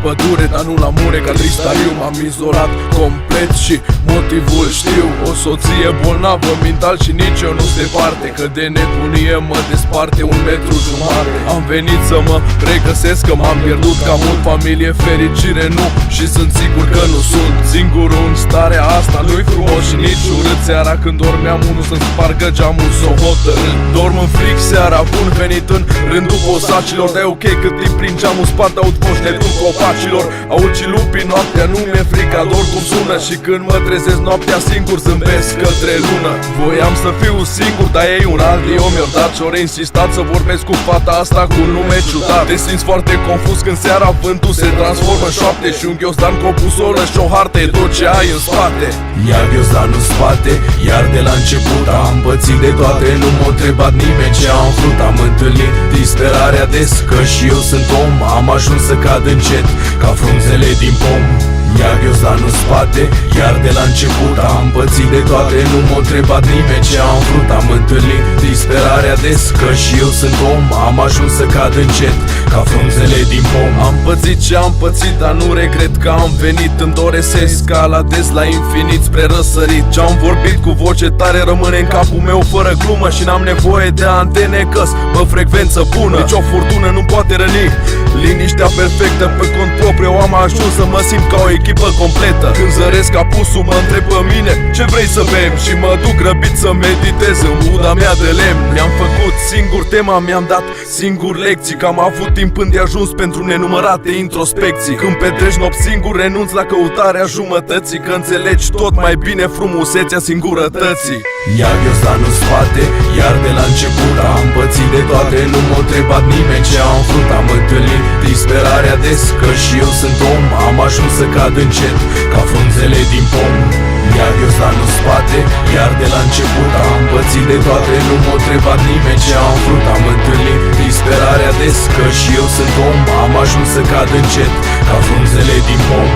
pădure, dar nu la mure ca tristariu. M-am izolat complet și motivul știu. O soție bolnavă mental și nici eu nu-s departe, că de nebunie mă desparte 1,5 metru. Am venit să mă regăsesc, că m-am pierdut ca mult. Familie, fericire nu, și sunt sigur că nu sunt singurul în starea asta. Nu-i frumos și nici urât. Seara când dormeam unul să-mi spargă geamul, s-o hotărât. Dorm în fric seara, bun venit în rândul posacilor. Dar e ok cât timp prin geamul spart aud voci nebun copacilor. Aud și lupii noaptea, nu mi-e frică, ador cum sună. Și când mă trezesc noaptea singur zâmbesc către lună. Voiam să fiu singur, dar ei un alt dio mi-o dat și ori insistat să vorbesc cu fata asta cu un nume ciudat. Te simți foarte confuz când seara vântul se transformă în șoapte și un ghiozdan cu o busolă și o hartă e tot ce ai în spate. Iar ghiozdanul în spate, iar de la început am pățit de toate, nu m-a întrebat nimeni ce am vrut. Am întâlnit disperarea des, că și eu sunt om. Am ajuns să cad încet ca frunzele din pom. Iar ghiozdanul în spate, iar de la început am pățit de toate, nu m-a întrebat nimeni ce am vrut. Am întâlnit disperarea des, că și eu sunt om. Am ajuns să cad încet ca frunzele din pom. Am pățit ce am pățit, dar nu regret că am venit. Îmi doresc să escaladez la infinit spre răsărit. Ce-am vorbit cu voce tare rămâne în capul meu fără glumă și n-am nevoie de antene, că-s pe frecvență bună. Nici o furtună nu poate răni liniștea perfectă. Pe cont propriu am ajuns să mă simt ca o echipă completă. Când zăresc apusul mă întreb pe mine ce vrei să bem și mă duc grăbit să meditez în uda mea de lemn. Mi-am făcut singur tema, mi-am dat singur lecții, că am avut timp îndeajuns pentru nenumărate introspecții. Când petreci nopți singur renunți la căutarea jumătății, că înțelegi tot mai bine frumusețea singurătății. Iar ghiozdanul în spate, iar de la început am pățit de toate, nu m-a întrebat nimeni ce am vrut. Am întâlnit disperarea des, că și eu sunt om. Am ajuns să cad încet ca frunzele din pom. Iar ghiozdanul în spate, iar de la început am pățit de toate, nu m-a întrebat nimeni ce am vrut. Am întâlnit disperarea des, că și eu sunt om. Am ajuns să cad încet ca frunzele din pom.